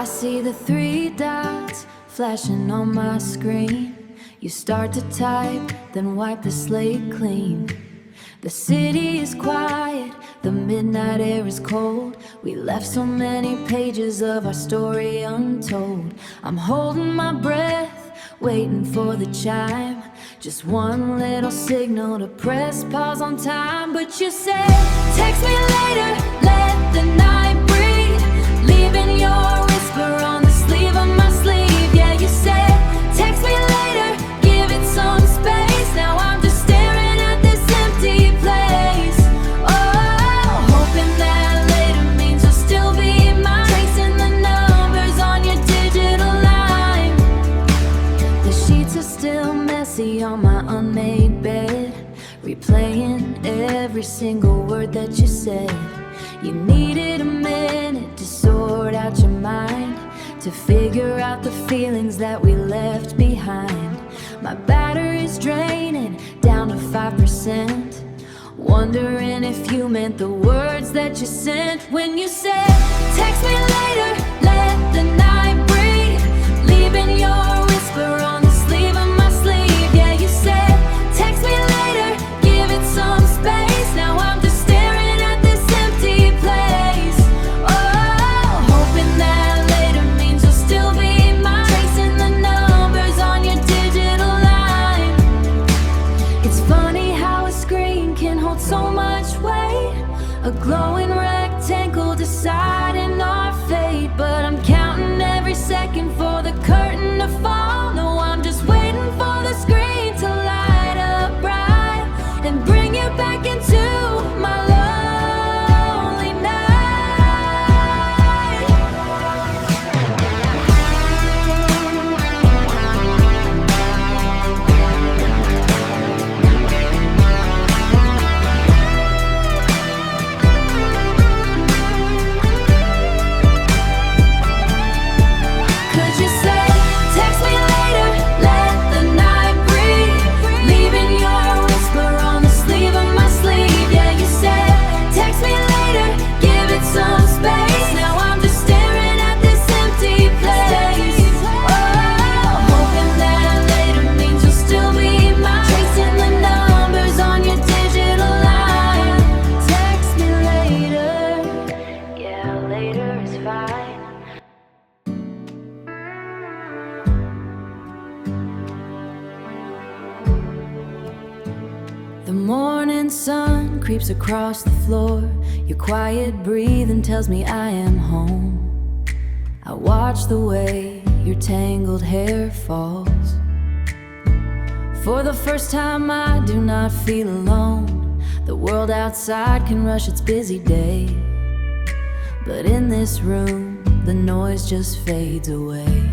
I see the three dots flashing on my screen. You start to type, then wipe the slate clean. The city is quiet, the midnight air is cold. We left so many pages of our story untold. I'm holding my breath, waiting for the chime. Just one little signal to press pause on time. But you said, text me later, let the night breathe. Leaving your whisper on the sleeve of my sleeve. Yeah, you said, text me later, give it some space. Now I'm just staring at this empty place. Oh, hoping that later means you'll still be mine. Tracing the numbers on your digital line. The sheets are still messy on my unmade bed, replaying every single word that you said. You needed a minute to sort out your mind, to figure out the feelings that we left behind. My battery's draining down to 5%, wondering if you meant the words that you sent when you said, text me later, let the night breathe. Leaving your whisper on the sleeve of my sleeve. Yeah, you said, text me later, give it some space. Now I'm just staring at this empty place. Oh, hoping that later means you'll still be mine. Tracing the numbers on your digital line. It's funny how a screen can hold so much weight, a glowing rectangle deciding our fate. But I'm counting every second for the curtain to fall. No, I'm just waiting for the screen to light up bright and bring you back into my lonely night. Could you say, text me later, let the night breathe. Leaving your whisper on the sleeve of my sleeve. Yeah, you said, text me later, give it some space. Now I'm just staring at this empty place. Oh, hoping that later means you'll still be mine. Tracing the numbers on your digital line. Text me later, yeah, later is fine. The morning sun creeps across the floor. Your quiet breathing tells me I am home. I watch the way your tangled hair falls. For the first time I do not feel alone. The world outside can rush its busy day, but in this room the noise just fades away.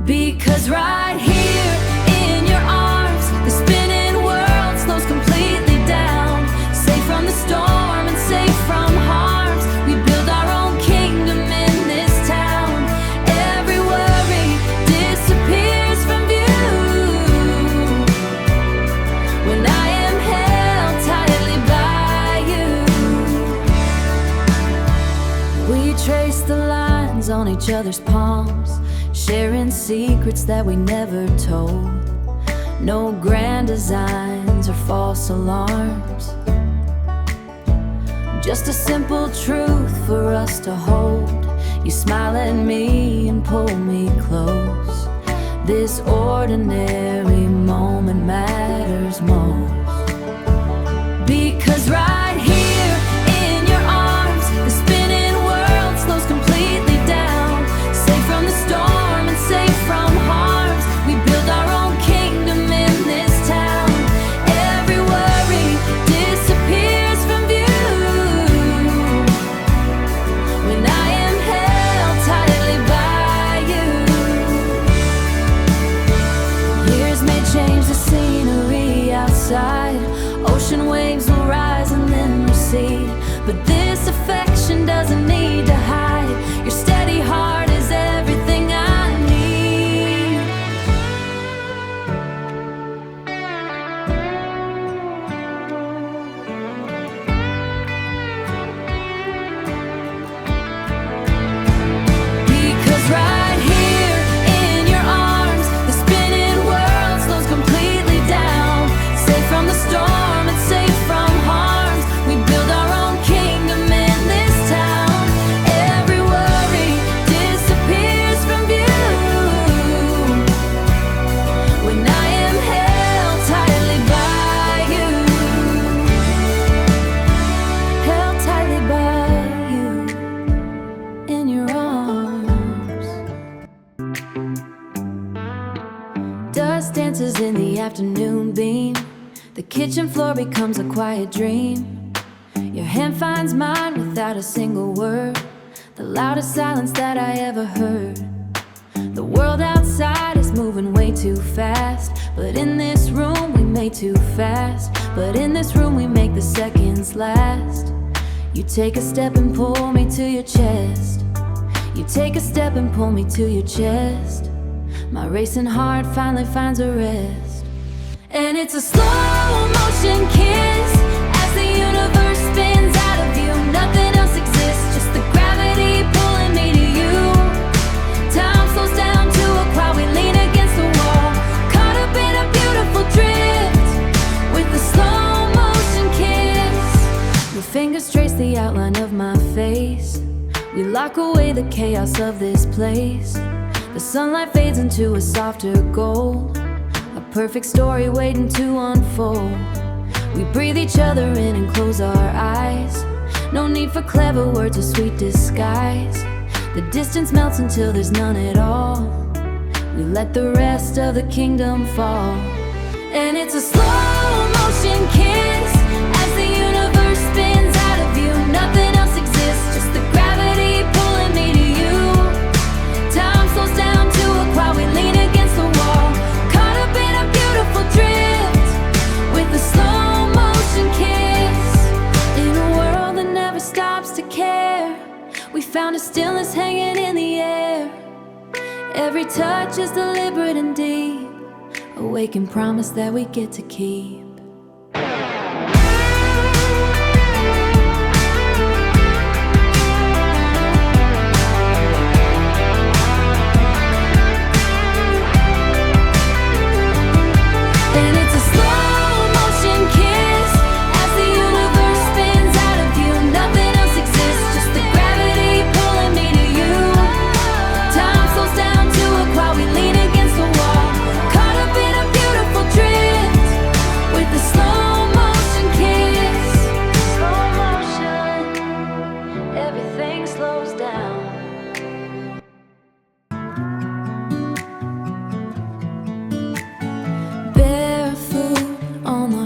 Because right here in your arms, the spinning world slows completely down. Safe from the storm and safe from harms, we build our own kingdom in this town. Every worry disappears from view when I am held tightly by you. We trace the lines on each other's palms, sharing secrets that we never told. No grand designs or false alarms, just a simple truth for us to hold. You smile at me and pull me close. This ordinary moment matters most. Because right here in your arms, the spinning world slows completely down. Safe from the storm and safe from harms, we build our own kingdom in this town. Every worry disappears from view when I am held tightly by you. Years may change the scenery outside. Ocean waves will rise and then recede, but this affection doesn't need to hide. Your steady heart is everything I need. The kitchen floor becomes a quiet dream. Your hand finds mine without a single word, the loudest silence that I ever heard. The world outside is moving way too fast, but in this room we made too fast. But in this room we make the seconds last. You take a step and pull me to your chest. You take a step and pull me to your chest. My racing heart finally finds a rest. And it's a slow motion kiss as the universe spins out of view. Nothing else exists, just the gravity pulling me to you. Time slows down to a crawl, we lean against the wall, caught up in a beautiful drift with a slow motion kiss. Your fingers trace the outline of my face. We lock away the chaos of this place. The sunlight fades into a softer gold, a perfect story waiting to unfold. We breathe each other in and close our eyes. No need for clever words or sweet disguise. The distance melts until there's none at all. We let the rest of the kingdom fall. And it's a slow motion kiss as the universe spins out of view. Nothing else exists, just the gravity pulling me to you. Time slows down to a crawl, we lean against the wall, caught up in a beautiful drift with a slow motion kiss. In a world that never stops to care, we found a stillness hanging in the air. Every touch is deliberate and deep, a waking promise that we get to keep.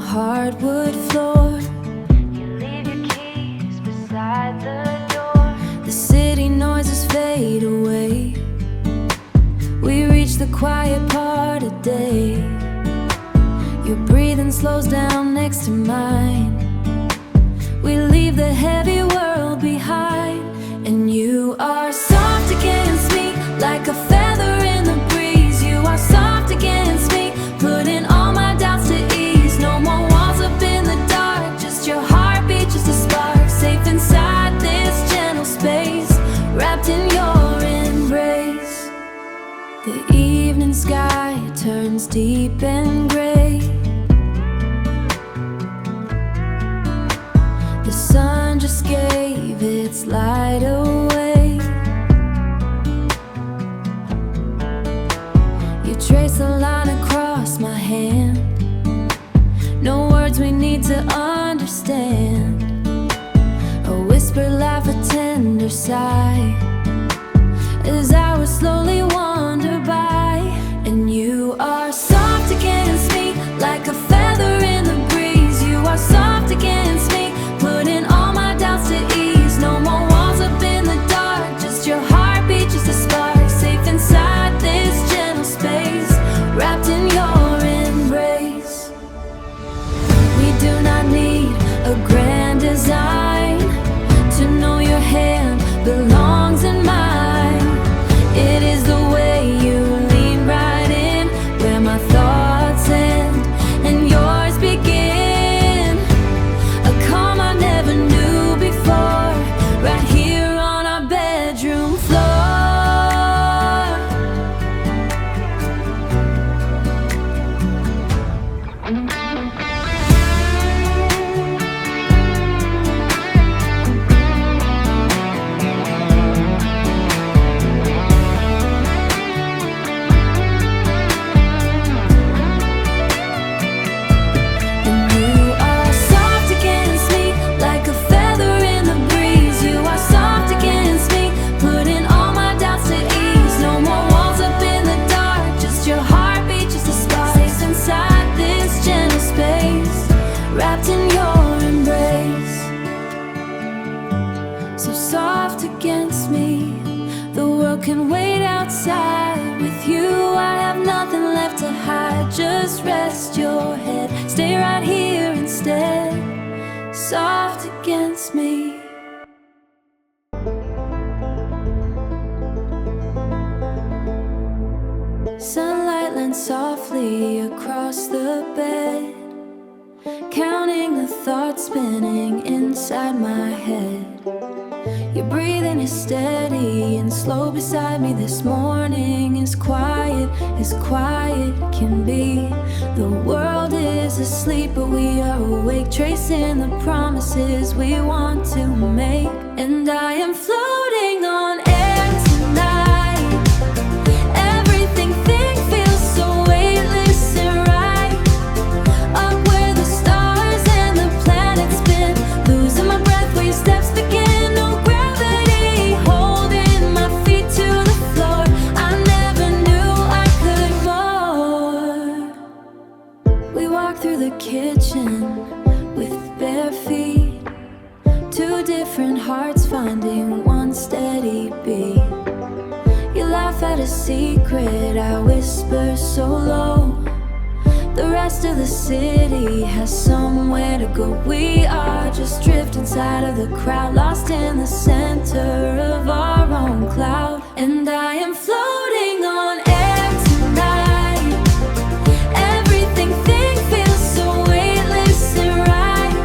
Hardwood floor, you leave your keys beside the door. The city noises fade away. We reach the quiet part of day. Your breathing slows down next to mine. We leave the heavy world behind, and you are soft against me like a feather in the breeze. You are soft against me, putting all my doubts to ease. No more walls up in the dark, just your heartbeat, just a spark, safe inside this gentle space, wrapped in your embrace. The evening sky turns deep and gray. The sun just gave its light away. You trace a line across my hand, no words we need to understand. A whispered laugh, a tender sigh, as hours slowly wander by. And you are soft against me like a feather in the breeze. You are soft against me, putting all my doubts to ease. No more walls up in the dark, just your heartbeat, just a spark, safe inside this gentle space, wrapped in your embrace. We do not need a grand design to know your hand belongs in mine. It is the way soft against me. Sunlight lands softly across the bed, counting the thoughts spinning inside my head. Your breathing is steady and slow beside me this morning, as quiet can be. The world is asleep, but we are awake, tracing the promises we want to make. And I am floating on air tonight. Everything feels so weightless and right. Up where the stars and the planets spin, losing my breath where your steps begin. No gravity holding my feet to the floor. I never knew I could more. We walk through the kitchen with bare feet, two different hearts finding one steady beat. You laugh at a secret I whisper so low. The rest of the city has somewhere to go. We are just drift inside of the crowd, lost in the center of our own cloud. And I am floating on air tonight. Everything feels so weightless and right.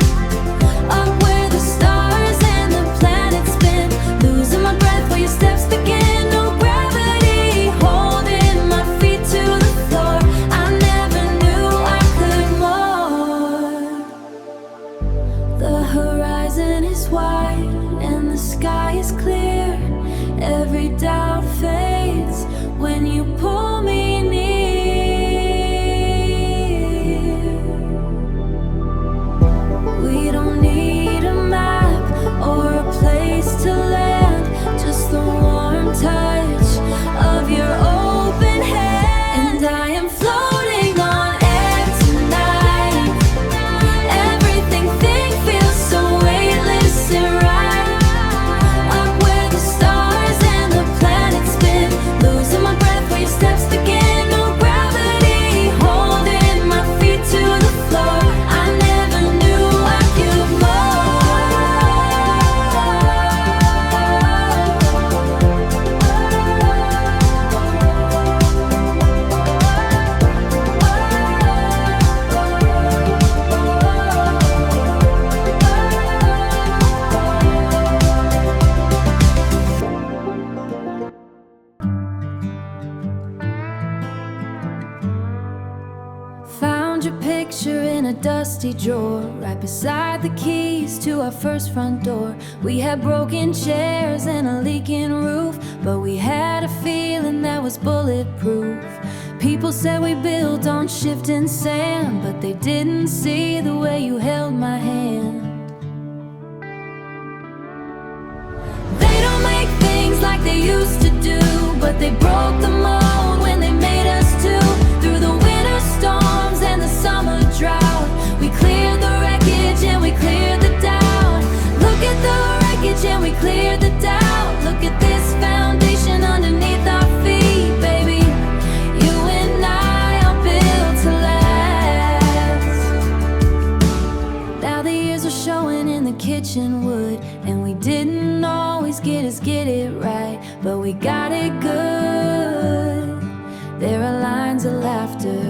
Up where the stars and the planets spin, losing my breath where your steps begin. No gravity holding my feet to the floor. I never knew I could more. The horizon is wide and the sky is clear. Every doubt fades when you pull me near. We don't need a map or a place to land, just the warm touch of your open hand. And I am floating on air tonight. Everything feels so weightless and right. Up where the stars and the planets spin, losing my breath where your steps begin. No gravity holding my feet to the floor. I never knew I could Found your picture in a dusty drawer, right beside the keys to our first front door. We had broken chairs and a leaking roof, but we had a feeling that was bulletproof. People said we built on shifting sand, but they didn't see the way you held my hand. They don't make things like they used to do, but they broke the mold when they made us two. Through the winter storms and the summer drought, we cleared the wreckage and we cleared the doubt. Look at the wreckage and we cleared the doubt. Look at this foundation underneath our feet, baby. You and I are built to last. Now the years are showing in the kitchen wood, and we didn't always get it right, but we got it good. There are lines of laughter.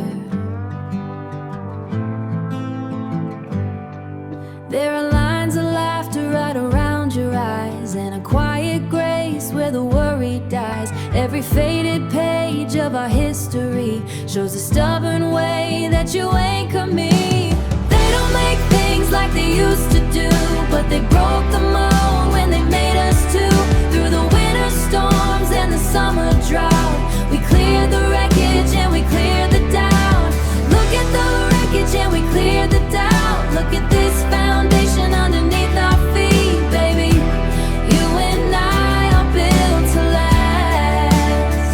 There are lines of laughter right around your eyes, and a quiet grace where the worry dies. Every faded page of our history shows a stubborn way that you anchor me. They don't make things like they used to do, but they broke the mold when they made us two. Through the winter storms and the summer drought, we cleared the wreckage and we cleared the doubt. Look at the wreckage and we cleared the doubt. Look at this foundation underneath our feet, baby. You and I are built to last.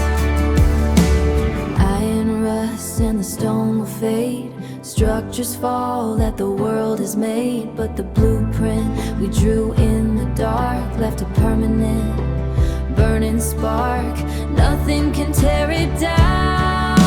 Iron rust and the stone will fade. Structures fall that the world has made, but the blueprint we drew in the dark left a permanent burning spark. Nothing can tear it down.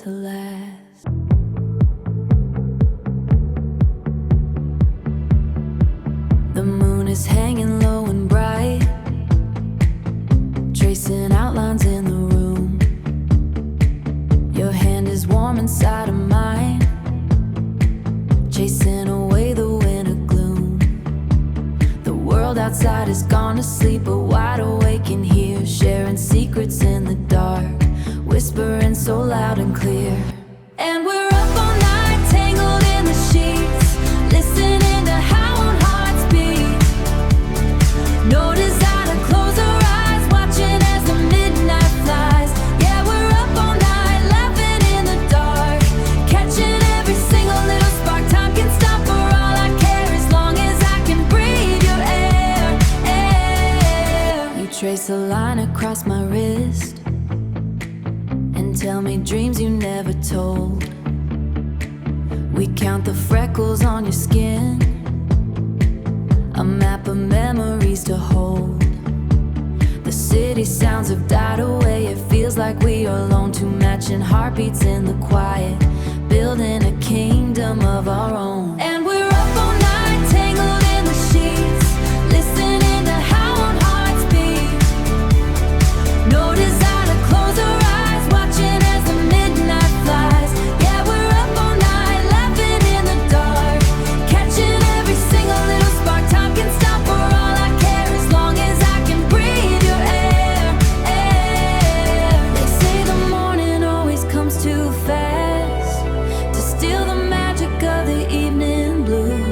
to last. The moon is hanging low and bright, tracing outlines in the room. Your hand is warm inside of mine, chasing away the winter gloom. The world outside has gone to sleep, but wide awake in here, sharing secrets in the dark, whispering so loud and clear. And we're up all night, tangled in the sheets, listening to how our hearts beat. No desire to close our eyes, watching as the midnight flies. Yeah, we're up all night, laughing in the dark, catching every single little spark. Time can stop for all I care, as long as I can breathe your air. You trace a line across my wrist and tell me dreams you never told. We count the freckles on your skin, a map of memories to hold. The city sounds have died away, it feels like we are alone, two matching heartbeats in the quiet, building a kingdom of our own. And we're up all night, tangled in the sheets, listening to how our hearts beat. No desire to close our eyes, watching as the midnight flies. Yeah, we're up all night, laughing in the dark, catching every single little spark. Time can stop for all I care, as long as I can breathe your air. They say the morning always comes too fast to steal the magic of the evening blue.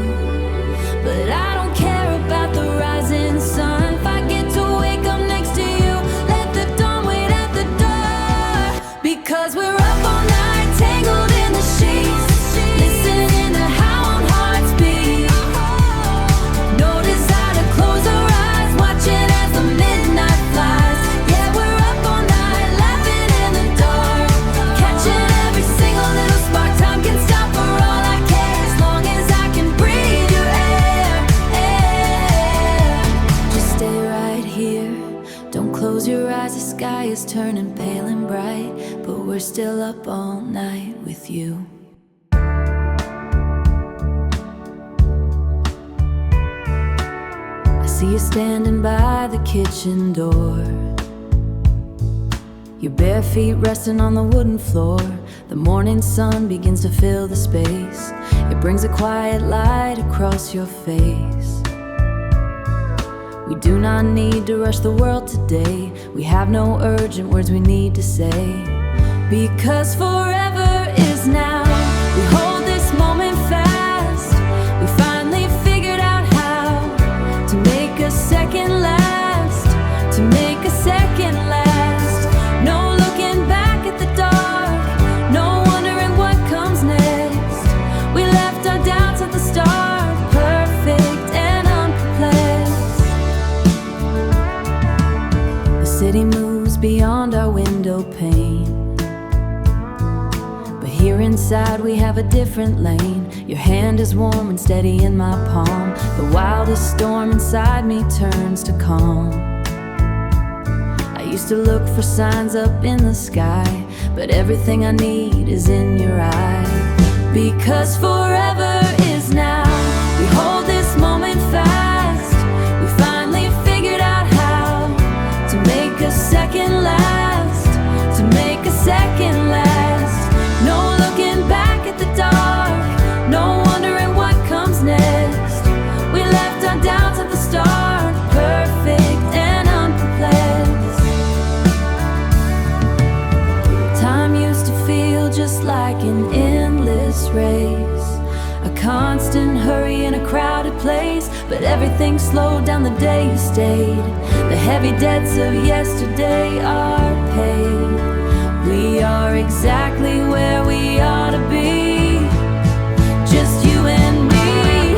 But I don't care about the rising sun, if I get to wake up next to you, let the dawn wait at the door. Because we're up all night, tangled in the sheets, listening to how our hearts beat. No desire to close our eyes, watching as the midnight flies. Yeah, we're up all night, laughing in the dark, catching every single little spark. Time can stop for all I care, as long as I can breathe your air. Just stay right here, don't close your eyes. The sky is turning pale and bright, but we're still up all night with you. I see you standing by the kitchen door, your bare feet resting on the wooden floor. The morning sun begins to fill the space, it brings a quiet light across your face. We do not need to rush the world today, we have no urgent words we need to say. Because forever is now, we hold this moment fast. We finally figured out how to make a second last, to make a second last. No looking back at the dark, no wondering what comes next. We left our doubts at the start, perfect and unperplexed. The city moves beyond our window pane, but here inside we have a different lane. Your hand is warm and steady in my palm, the wildest storm inside me turns to calm. I used to look for signs up in the sky, but everything I need is in your eye. Because forever is now, we hold this moment fast. We finally figured out how to make a second last, to make a second last. No looking back at the dark, no wondering what comes next. We left our doubts at the start, perfect and unperplexed. Time used to feel just like an endless race, a constant hurry in a crowded place. But everything slowed down the day you stayed. The heavy debts of yesterday are paid. We are exactly where we ought to be, just you and me.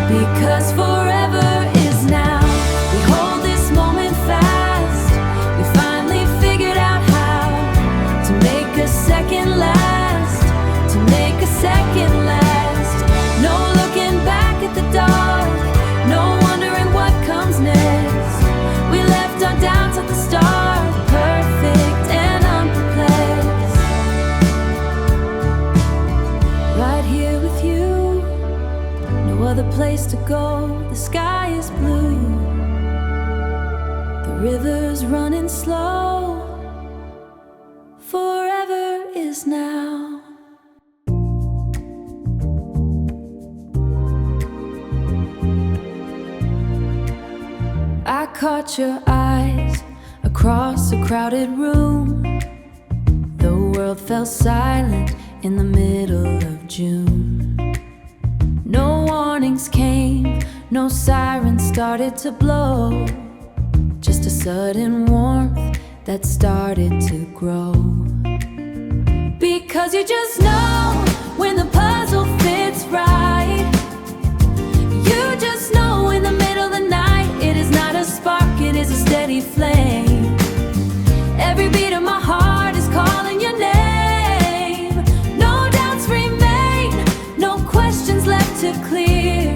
Because forever is now, we hold this moment fast. We finally figured out how to make a second last, to make a second last. No looking place to go. The sky is blue, the river's running slow. Forever is now. I caught your eyes across a crowded room. The world fell silent in the middle of June. No warnings came, no sirens started to blow. Just a sudden warmth that started to grow. Because you just know when the puzzle fits right. You just know in the middle of the night, it is not a spark, it is a steady flame. Every beat of my heart is calling your name. No doubts remain, no questions left to clear.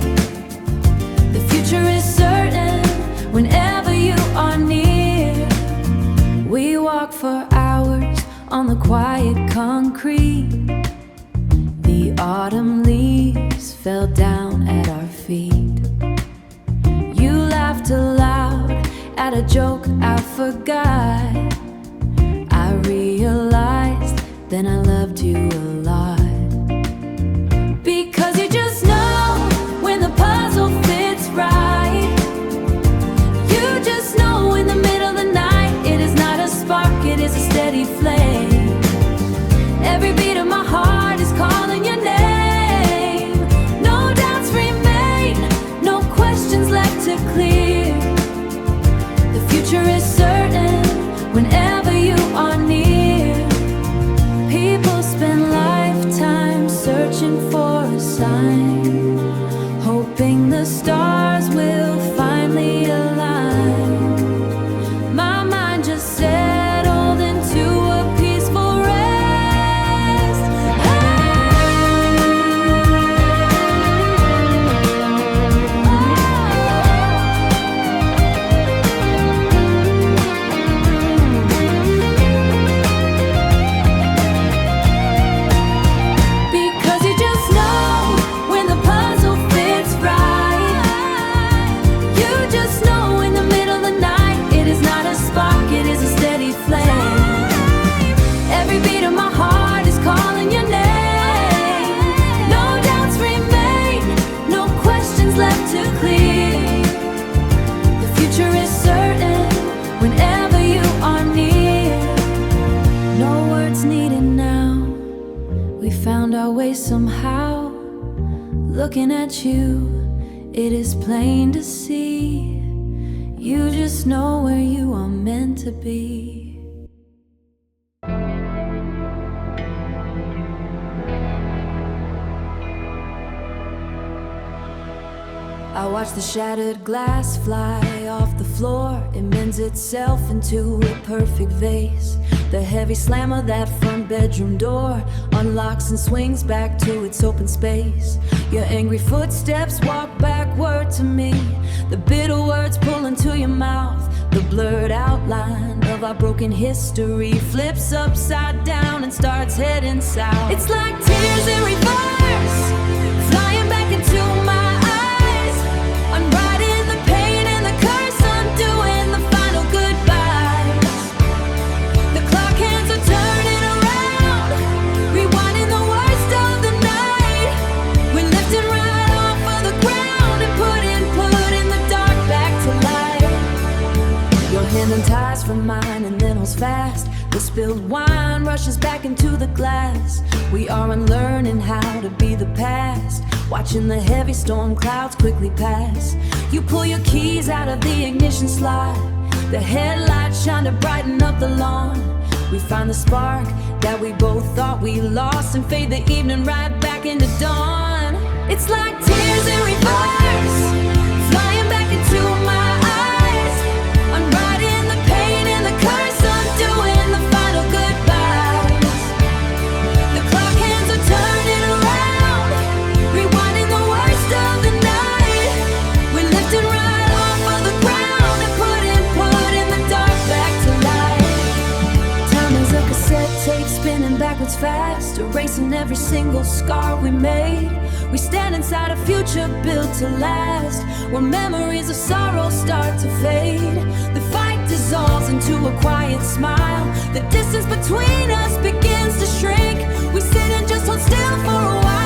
The future is certain whenever you are near. We walk for hours on the quiet concrete. The autumn leaves fell down at our feet. You laughed aloud at a joke I forgot. I realized then I loved you a lot. Because you just know when the puzzle fits right. You just know in the middle of the night, it is not a spark, it is a steady flame. Every beat of my heart is calling your name. No doubts remain, no questions left to clear. The future is certain whenever you are near. People spend lifetimes searching for a sign, hoping the stars will finally align. My mind just settled into a peaceful rest. Because you just know when the puzzle fits right. You just know in the middle of the night, it is not a spark, it is a steady flame. Every beat of my heart is calling your name. No doubts remain, no questions left to clear. The future is certain whenever you are near. No words needed now, we found our way somehow. Looking at you, it is plain to see. You just know where you are meant to be. I watch the shattered glass fly off the floor. It mends itself into a perfect vase. The heavy slam of that front bedroom door unlocks and swings back to its open space. Your angry footsteps walk backward to me. The bitter words pull into your mouth. The blurred outline of our broken history flips upside down and starts heading south. It's like tears in reverse, flying back into my eyes. I'm writing the pain and the curse, undoing the final goodbyes. The clock hands are turning around, rewinding the worst of the night. We're lifting right off of the ground and putting the dark back to light. Your hand unties from mine and then holds fast. The spilled wine rushes back into the glass. We are unlearning how to be the past, watching the heavy storm clouds quickly pass. You pull your keys out of the ignition slide. The headlights shine to brighten up the lawn. We find the spark that we both thought we lost and fade the evening right back into dawn. It's like tears in reverse, flying back into my eyes. I'm writing the pain and the curse, undoing the final goodbyes. The clock hands are turning around, rewinding the worst of the night. We're lifting right off of the ground and putting the dark back to light. Time is a cassette tape spinning backwards fast, erasing every single scar we made. We stand inside a future built to last, where memories of sorrow start to fade. The fight dissolves into a quiet smile. The distance between us begins to shrink. We sit and just hold still for a while.